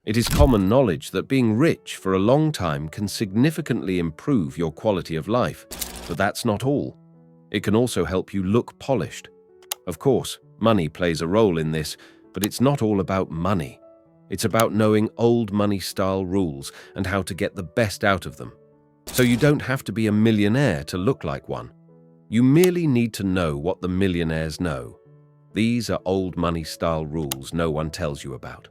It is common knowledge that being rich for a long time can significantly improve your quality of life, but that's not all. It can also help you look polished. Of course, money plays a role in this, but it's not all about money. It's about knowing old money-style rules and how to get the best out of them. So you don't have to be a millionaire to look like one. You merely need to know what the millionaires know. These are old money-style rules no one tells you about.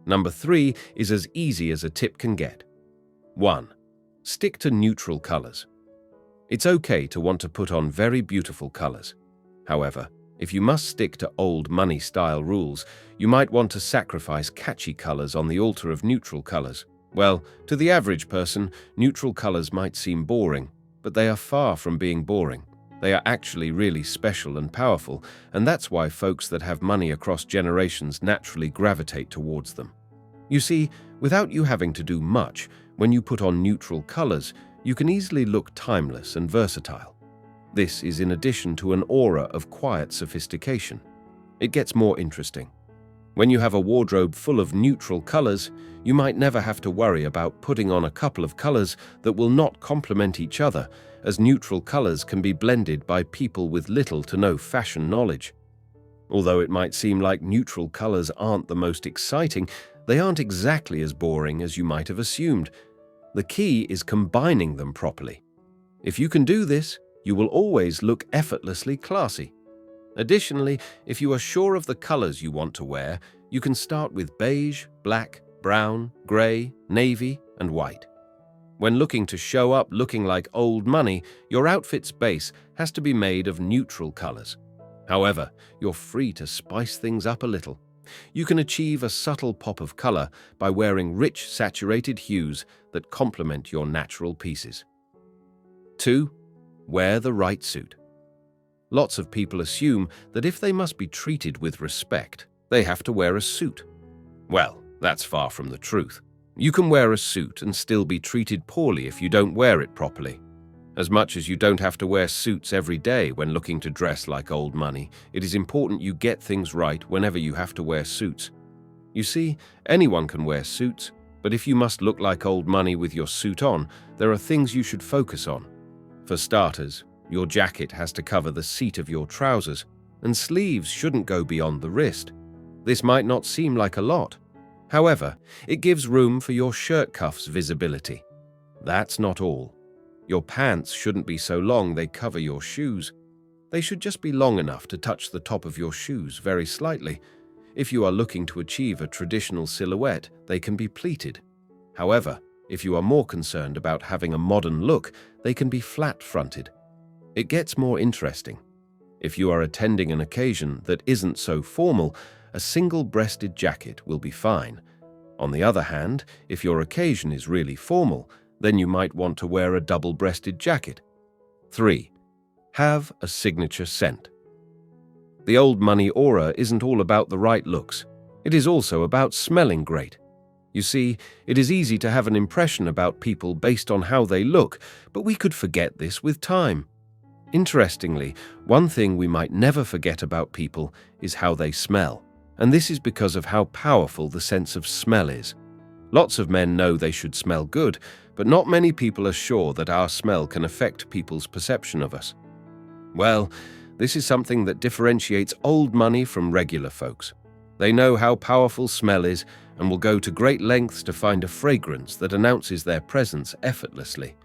Number 3 is as easy as a tip can get. 1. Stick to neutral colors. It's okay to want to put on very beautiful colors. However, if you must stick to old money-style rules, you might want to sacrifice catchy colors on the altar of neutral colors. Well, to the average person, neutral colors might seem boring, but they are far from being boring. They are actually really special and powerful, and that's why folks that have money across generations naturally gravitate towards them. You see, without you having to do much, when you put on neutral colors, you can easily look timeless and versatile. This is in addition to an aura of quiet sophistication. It gets more interesting. When you have a wardrobe full of neutral colors, you might never have to worry about putting on a couple of colors that will not complement each other, as neutral colors can be blended by people with little to no fashion knowledge. Although it might seem like neutral colors aren't the most exciting, they aren't exactly as boring as you might have assumed. The key is combining them properly. If you can do this, you will always look effortlessly classy. Additionally, if you are sure of the colors you want to wear, you can start with beige, black, brown, gray, navy, and white. When looking to show up looking like old money, your outfit's base has to be made of neutral colors. However, you're free to spice things up a little. You can achieve a subtle pop of color by wearing rich, saturated hues that complement your natural pieces. 2. Wear the right suit. Lots of people assume that if they must be treated with respect, they have to wear a suit. Well, that's far from the truth. You can wear a suit and still be treated poorly if you don't wear it properly. As much as you don't have to wear suits every day when looking to dress like old money, it is important you get things right whenever you have to wear suits. You see, anyone can wear suits, but if you must look like old money with your suit on, there are things you should focus on. For starters, your jacket has to cover the seat of your trousers, and sleeves shouldn't go beyond the wrist. This might not seem like a lot. However, it gives room for your shirt cuffs visibility. That's not all. Your pants shouldn't be so long they cover your shoes. They should just be long enough to touch the top of your shoes very slightly. If you are looking to achieve a traditional silhouette, they can be pleated. However, if you are more concerned about having a modern look, they can be flat-fronted. It gets more interesting. If you are attending an occasion that isn't so formal, a single-breasted jacket will be fine. On the other hand, if your occasion is really formal, then you might want to wear a double-breasted jacket. 3. Have a signature scent. The old money aura isn't all about the right looks. It is also about smelling great. You see, it is easy to have an impression about people based on how they look, but we could forget this with time. Interestingly, one thing we might never forget about people is how they smell, and this is because of how powerful the sense of smell is. Lots of men know they should smell good, but not many people are sure that our smell can affect people's perception of us. Well, this is something that differentiates old money from regular folks. They know how powerful smell is and will go to great lengths to find a fragrance that announces their presence effortlessly.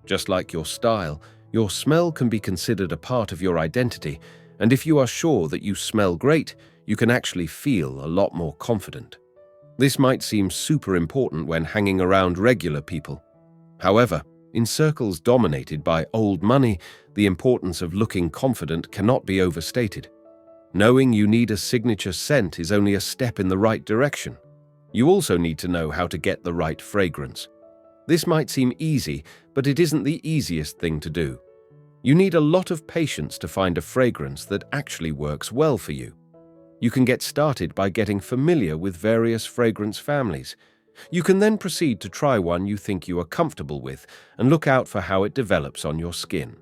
Just like your style, your smell can be considered a part of your identity, and if you are sure that you smell great, you can actually feel a lot more confident. This might seem super important when hanging around regular people. However, in circles dominated by old money, the importance of looking confident cannot be overstated. Knowing you need a signature scent is only a step in the right direction. You also need to know how to get the right fragrance. This might seem easy, but it isn't the easiest thing to do. You need a lot of patience to find a fragrance that actually works well for you. You can get started by getting familiar with various fragrance families. You can then proceed to try one you think you are comfortable with and look out for how it develops on your skin.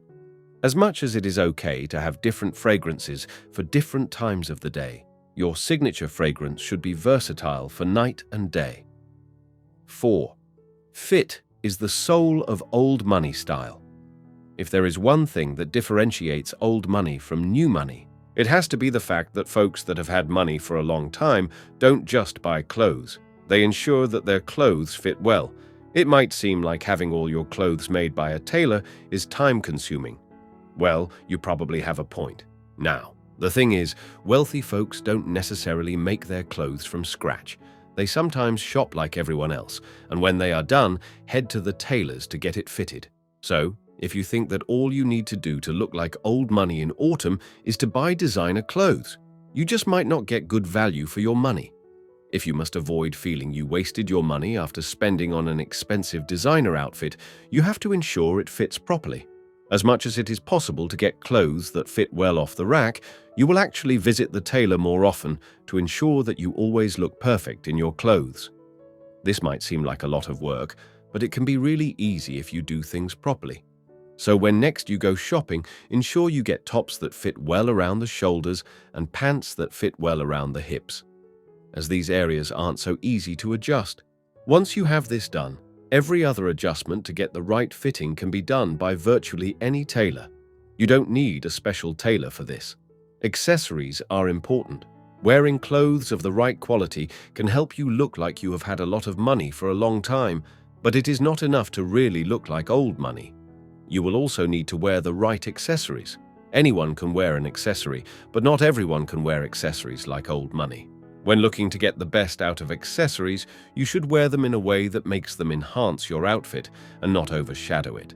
As much as it is okay to have different fragrances for different times of the day, your signature fragrance should be versatile for night and day. 4. Fit is the soul of old money style. If there is one thing that differentiates old money from new money, it has to be the fact that folks that have had money for a long time don't just buy clothes. They ensure that their clothes fit well. It might seem like having all your clothes made by a tailor is time-consuming. Well, you probably have a point. Now, the thing is, wealthy folks don't necessarily make their clothes from scratch. They sometimes shop like everyone else, and when they are done, head to the tailors to get it fitted. So, if you think that all you need to do to look like old money in autumn is to buy designer clothes, you just might not get good value for your money. If you must avoid feeling you wasted your money after spending on an expensive designer outfit, you have to ensure it fits properly. As much as it is possible to get clothes that fit well off the rack, you will actually visit the tailor more often to ensure that you always look perfect in your clothes. This might seem like a lot of work, but it can be really easy if you do things properly. So when next you go shopping, ensure you get tops that fit well around the shoulders and pants that fit well around the hips, as these areas aren't so easy to adjust. Once you have this done, every other adjustment to get the right fitting can be done by virtually any tailor. You don't need a special tailor for this. Accessories are important. Wearing clothes of the right quality can help you look like you have had a lot of money for a long time, but it is not enough to really look like old money. You will also need to wear the right accessories. Anyone can wear an accessory, but not everyone can wear accessories like old money. When looking to get the best out of accessories, you should wear them in a way that makes them enhance your outfit and not overshadow it.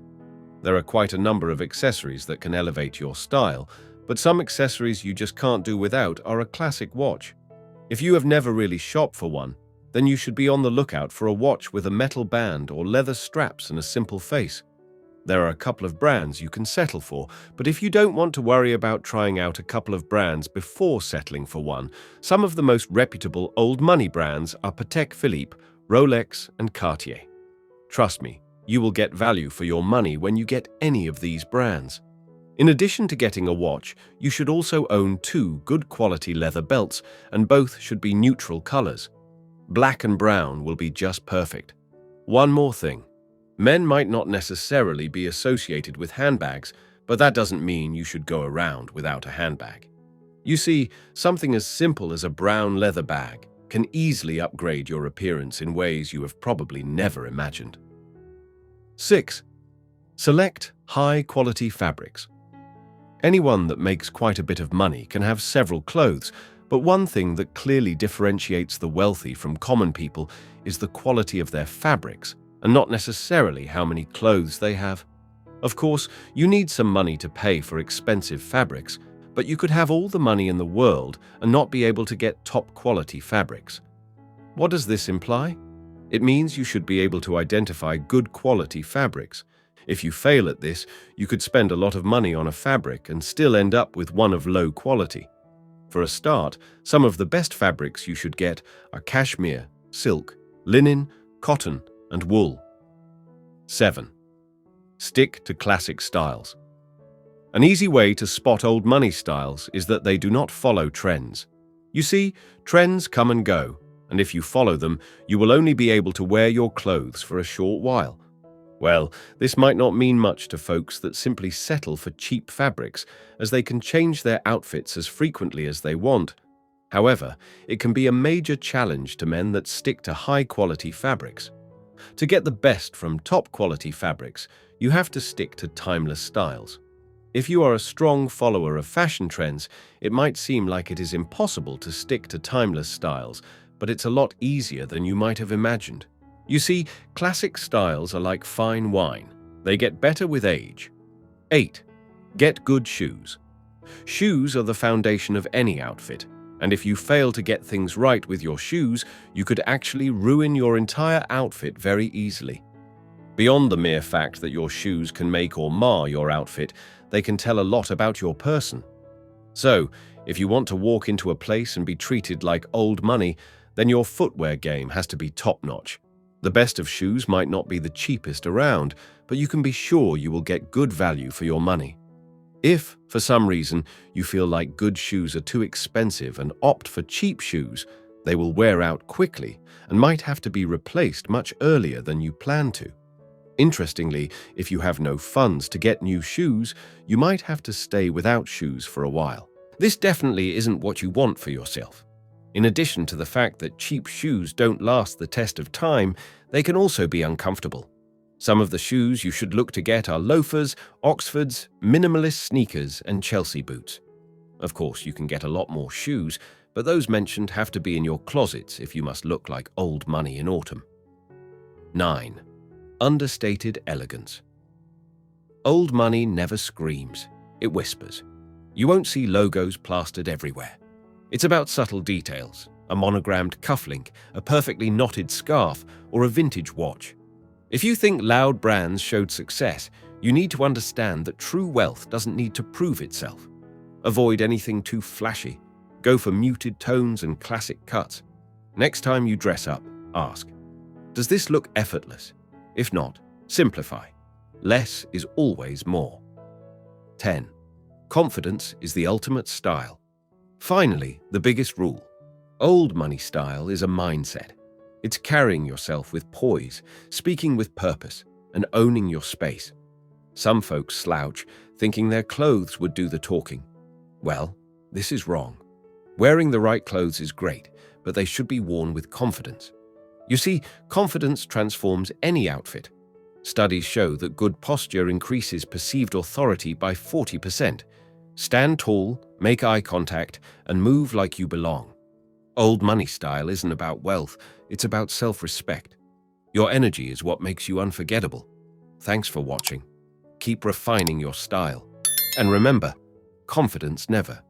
There are quite a number of accessories that can elevate your style, but some accessories you just can't do without are a classic watch. If you have never really shopped for one, then you should be on the lookout for a watch with a metal band or leather straps and a simple face. There are a couple of brands you can settle for, but if you don't want to worry about trying out a couple of brands before settling for one, some of the most reputable old money brands are Patek Philippe, Rolex, and Cartier. Trust me, you will get value for your money when you get any of these brands. In addition to getting a watch, you should also own 2 good quality leather belts, and both should be neutral colors. Black and brown will be just perfect. One more thing. Men might not necessarily be associated with handbags, but that doesn't mean you should go around without a handbag. You see, something as simple as a brown leather bag can easily upgrade your appearance in ways you have probably never imagined. 6. Select high-quality fabrics. Anyone that makes quite a bit of money can have several clothes, but one thing that clearly differentiates the wealthy from common people is the quality of their fabrics, and not necessarily how many clothes they have. Of course, you need some money to pay for expensive fabrics, but you could have all the money in the world and not be able to get top-quality fabrics. What does this imply? It means you should be able to identify good quality fabrics. If you fail at this, you could spend a lot of money on a fabric and still end up with one of low quality. For a start, some of the best fabrics you should get are cashmere, silk, linen, cotton, and wool. 7. Stick to classic styles. An easy way to spot old money styles is that they do not follow trends. You see, trends come and go, and if you follow them, you will only be able to wear your clothes for a short while. Well, this might not mean much to folks that simply settle for cheap fabrics, as they can change their outfits as frequently as they want. However, it can be a major challenge to men that stick to high-quality fabrics. To get the best from top-quality fabrics, you have to stick to timeless styles. If you are a strong follower of fashion trends, it might seem like it is impossible to stick to timeless styles, but it's a lot easier than you might have imagined. You see, classic styles are like fine wine. They get better with age. 8. Get good shoes. Shoes are the foundation of any outfit, and if you fail to get things right with your shoes, you could actually ruin your entire outfit very easily. Beyond the mere fact that your shoes can make or mar your outfit, they can tell a lot about your person. So, if you want to walk into a place and be treated like old money, then your footwear game has to be top-notch. The best of shoes might not be the cheapest around, but you can be sure you will get good value for your money. If, for some reason, you feel like good shoes are too expensive and opt for cheap shoes, They will wear out quickly and might have to be replaced much earlier than you plan to. Interestingly, if you have no funds to get new shoes, you might have to stay without shoes for a while. This definitely isn't what you want for yourself. In addition to the fact that cheap shoes don't last the test of time, they can also be uncomfortable. Some of the shoes you should look to get are loafers, Oxfords, minimalist sneakers, and Chelsea boots. Of course, you can get a lot more shoes, but those mentioned have to be in your closets if you must look like old money in autumn. 9. Understated elegance. Old money never screams, it whispers. You won't see logos plastered everywhere. It's about subtle details, a monogrammed cufflink, a perfectly knotted scarf, or a vintage watch. If you think loud brands showed success, you need to understand that true wealth doesn't need to prove itself. Avoid anything too flashy. Go for muted tones and classic cuts. Next time you dress up, ask, does this look effortless? If not, simplify. Less is always more. 10. Confidence is the ultimate style. Finally, the biggest rule. Old money style is a mindset. It's carrying yourself with poise, speaking with purpose, and owning your space. Some folks slouch, thinking their clothes would do the talking. Well, this is wrong. Wearing the right clothes is great, but they should be worn with confidence. You see, confidence transforms any outfit. Studies show that good posture increases perceived authority by 40%. Stand tall, make eye contact, and move like you belong. Old money style isn't about wealth, it's about self-respect. Your energy is what makes you unforgettable. Thanks for watching. Keep refining your style. And remember, confidence never